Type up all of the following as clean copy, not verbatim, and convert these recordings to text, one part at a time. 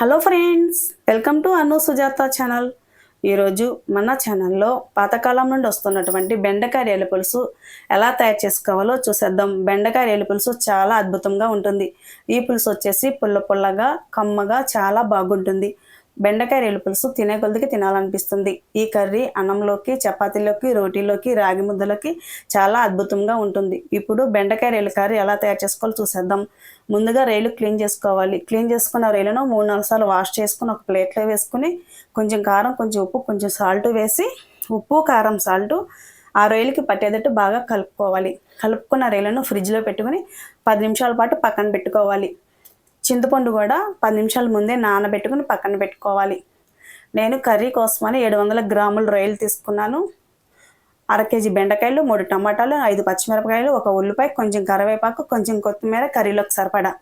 Hello friends, welcome to Anu Sujatha channel. ఈరోజు మన ఛానల్లో పాతకాలం నుండి వస్తున్నటువంటి బెండకాయ రేలు పులుసు ఎలా తయారు చేసుకోవాలో చూసేద్దాం. బెండకాయ రేలు పులుసు చాలా అద్భుతంగా ఉంటుంది. ఈ పులుసు వచ్చేసి పుల్ల పుల్లగా కమ్మగా చాలా బాగుంటుంది. బెండకాయ రేలు పులుసు తినే కొద్దికి తినాలనిపిస్తుంది. ఈ కర్రీ అన్నంలోకి, చపాతీలోకి, రోటీలోకి, రాగి ముద్దలకి చాలా అద్భుతంగా ఉంటుంది. ఇప్పుడు బెండకాయ రేలు కర్రీ ఎలా తయారు చేసుకోవాలో చూసేద్దాం. ముందుగా రైలు క్లీన్ చేసుకోవాలి. క్లీన్ చేసుకున్న రైలును 3-4 సార్లు వాష్ చేసుకుని ఒక ప్లేట్లో వేసుకుని కొంచెం కారం, కొంచెం ఉప్పు, కొంచెం సాల్ట్ వేసి ఉప్పు, కారం, సాల్ట్ ఆ రొయ్యలకి పట్టేటట్టు బాగా కలుపుకోవాలి. కలుపుకున్న రొయ్యలను ఫ్రిడ్జ్లో పెట్టుకుని 10 నిమిషాల పాటు పక్కన పెట్టుకోవాలి. చింతపండు కూడా 10 నిమిషాల ముందే నానబెట్టుకుని పక్కన పెట్టుకోవాలి. నేను కర్రీ కోసమని 700 గ్రాముల రొయ్యలు తీసుకున్నాను. 1/2 కేజీ బెండకాయలు, 3 టమాటాలు, 5 పచ్చిమిరపకాయలు, 1 ఉల్లిపాయ, కొంచెం కరివేపాకు, కొంచెం కొత్తిమీర కర్రీలోకి సరిపడా.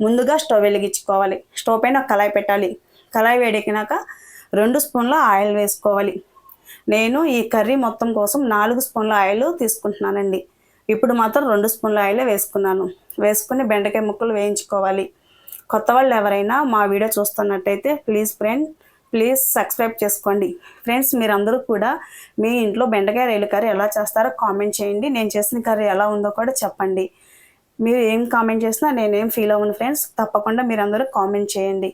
ముందుగా స్టవ్ వెలిగించుకోవాలి. స్టవ్ పైన ఒక కళాయి పెట్టాలి. కళాయి వేడెక్కినాక 2 స్పూన్ల ఆయిల్ వేసుకోవాలి. నేను ఈ కర్రీ మొత్తం కోసం 4 స్పూన్ల ఆయిల్ తీసుకుంటున్నానండి. ఇప్పుడు మాత్రం 2 స్పూన్ల ఆయిలే వేసుకున్నాను. వేసుకుని బెండకాయ ముక్కలు వేయించుకోవాలి. కొత్త వాళ్ళు ఎవరైనా మా వీడియో చూస్తున్నట్టయితే ప్లీజ్ సబ్స్క్రైబ్ చేసుకోండి. ఫ్రెండ్స్, మీరందరూ కూడా మీ ఇంట్లో బెండకాయ రేలు కర్రీ ఎలా చేస్తారో కామెంట్ చేయండి. నేను చేసిన కర్రీ ఎలా ఉందో కూడా చెప్పండి. మీరు ఏం కామెంట్ చేసినా నేనేం ఫీల్ అవ్వను ఫ్రెండ్స్. తప్పకుండా మీరందరూ కామెంట్ చేయండి.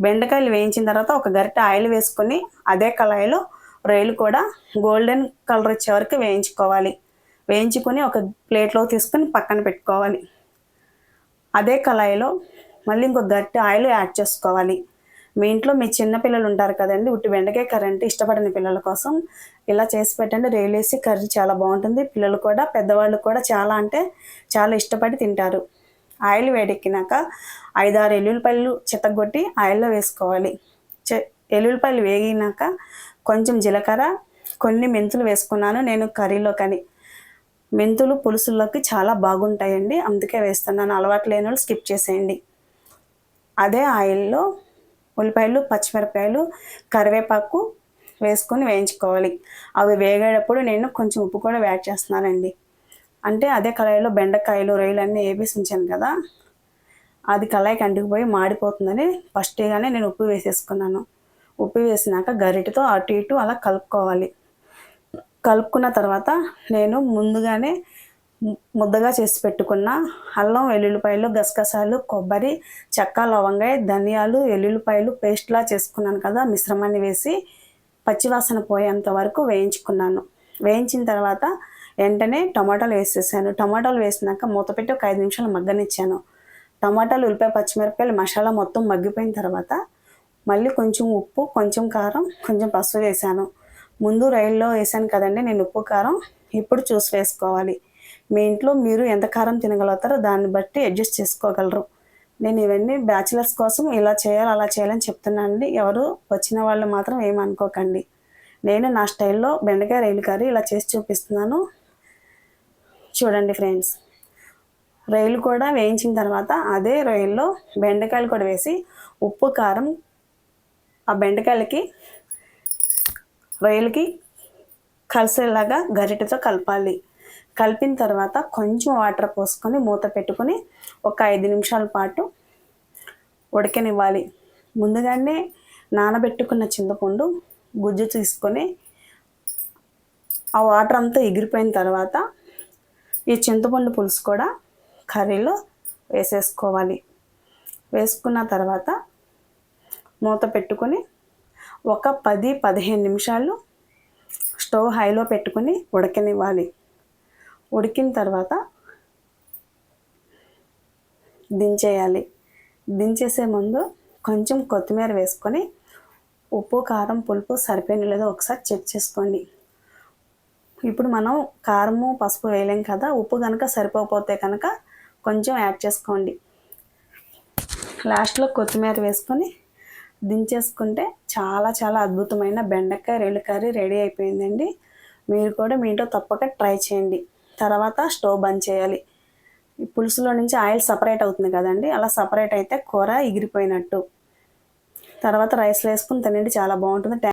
బెండకాయలు వేయించిన తర్వాత ఒక గరిటె ఆయిల్ వేసుకొని అదే కళాయిలో రొయ్యలు కూడా గోల్డెన్ కలర్ వచ్చే వరకు వేయించుకోవాలి. వేయించుకొని ఒక ప్లేట్లో తీసుకొని పక్కన పెట్టుకోవాలి. అదే కళాయిలో మళ్ళీ ఇంకొక గరిటె ఆయిల్ యాడ్ చేసుకోవాలి. మీ ఇంట్లో మీ చిన్నపిల్లలు ఉంటారు కదండి, ఉట్టి బెండకాయ కర్రీ అంటే ఇష్టపడిన పిల్లల కోసం ఇలా చేసి పెట్టండి. రేలేసి కర్రీ చాలా బాగుంటుంది. పిల్లలు కూడా, పెద్దవాళ్ళు కూడా చాలా అంటే చాలా ఇష్టపడి తింటారు. ఆయిల్ వేడెక్కినాక 5-6 ఎల్లుల్లిపాయలు చితగొట్టి ఆయిల్లో వేసుకోవాలి. ఎల్లుల్లిపాయలు వేగినాక కొంచెం జీలకర్ర, కొన్ని మెంతులు వేసుకున్నాను నేను కర్రీలో. కానీ మెంతులు పులుసుల్లోకి చాలా బాగుంటాయండి, అందుకే వేస్తున్నాను. అలవాటు లేని వాళ్ళు స్కిప్ చేసేయండి. అదే ఆయిల్లో ఉల్లిపాయలు, పచ్చిమిరపకాయలు, కరివేపాకు వేసుకొని వేయించుకోవాలి. అవి వేగేటప్పుడు నేను కొంచెం ఉప్పు కూడా యాడ్ చేస్తున్నానండి. అంటే అదే కళాయిలో బెండకాయలు, రొయ్యలు అన్నీ వేసి ఉంచాను కదా, అది కళాయికి అంటుకుపోయి మాడిపోతుందని ఫస్ట్గానే నేను ఉప్పు వేసేసుకున్నాను. ఉప్పు వేసినాక గరిటెతో అటు ఇటు అలా కలుపుకోవాలి. కలుపుకున్న తర్వాత నేను ముందుగానే ముద్దగా చేసి పెట్టుకున్న అల్లం, వెల్లుల్లిపాయలు, గసగసాలు, కొబ్బరి, చెక్క, లవంగాయ, ధనియాలు, వెల్లుల్లిపాయలు పేస్ట్లా చేసుకున్నాను కదా, మిశ్రమాన్ని వేసి పచ్చివాసన పోయేంత వరకు వేయించుకున్నాను. వేయించిన తర్వాత వెంటనే టమాటాలు వేసేసాను. టమాటాలు వేసినాక మూత పెట్టి ఒక 5 నిమిషాలు మగ్గనిచ్చాను. టమాటాలు, ఉల్లిపాయ, పచ్చిమిరపకాయలు, మసాలా మొత్తం మగ్గిపోయిన తర్వాత మళ్ళీ కొంచెం ఉప్పు, కొంచెం కారం, కొంచెం పసుపు వేసాను. ముందు రైల్లో వేసాను కదండి నేను ఉప్పు, కారం. ఇప్పుడు చూసి వేసుకోవాలి. మీ ఇంట్లో మీరు ఎంత కారం తినగలుగుతారో దాన్ని బట్టి అడ్జస్ట్ చేసుకోగలరు. నేను ఇవన్నీ బ్యాచిలర్స్ కోసం ఇలా చేయాలి, అలా చేయాలని చెప్తున్నానండి. ఎవరు వచ్చిన వాళ్ళు మాత్రం ఏమనుకోకండి. నేను నా స్టైల్లో బెండకాయ రైలు కర్రీ ఇలా చేసి చూపిస్తున్నాను. చూడండి ఫ్రెండ్స్, రొయ్యలు కూడా వేయించిన తర్వాత అదే రొయ్యల్లో బెండకాయలు కూడా వేసి ఉప్పు, కారం ఆ బెండకాయలకి, రొయ్యలకి కలిసేలాగా గరిటెతో కలపాలి. కలిపిన తర్వాత కొంచెం వాటర్ పోసుకొని మూత పెట్టుకొని ఒక 5 నిమిషాల పాటు ఉడకనివ్వాలి. ముందుగానే నానబెట్టుకున్న చింతపండు గుజ్జు తీసుకొని ఆ వాటర్ అంతా ఎగిరిపోయిన తర్వాత ఈ చింతపండు పులుసు కూడా కర్రీలో వేసేసుకోవాలి. వేసుకున్న తర్వాత మూత పెట్టుకొని ఒక 10-15 నిమిషాలు స్టవ్ హైలో పెట్టుకొని ఉడకనివ్వాలి. ఉడికిన తర్వాత దించేయాలి. దించేసే ముందు కొంచెం కొత్తిమీర వేసుకొని ఉప్పు, కారం, పులుపు సరిపోయిన లేదో ఒకసారి చెక్ చేసుకోండి. ఇప్పుడు మనం కారము, పసుపు వేయలేం కదా, ఉప్పు కనుక సరిపోతే కనుక కొంచెం యాడ్ చేసుకోండి. లాస్ట్లో కొత్తిమీర వేసుకొని దించేసుకుంటే చాలా చాలా అద్భుతమైన బెండకాయ రేలు కర్రీ రెడీ అయిపోయిందండి. మీరు కూడా మీ ఇంట్లో తప్పక ట్రై చేయండి. తర్వాత స్టవ్ బంద్ చేయాలి. ఈ పులుసులో నుంచి ఆయిల్ సపరేట్ అవుతుంది కదండి, అలా సపరేట్ అయితే కూర ఎగిరిపోయినట్టు. తర్వాత రైస్లో వేసుకుని తినండి, చాలా బాగుంటుంది.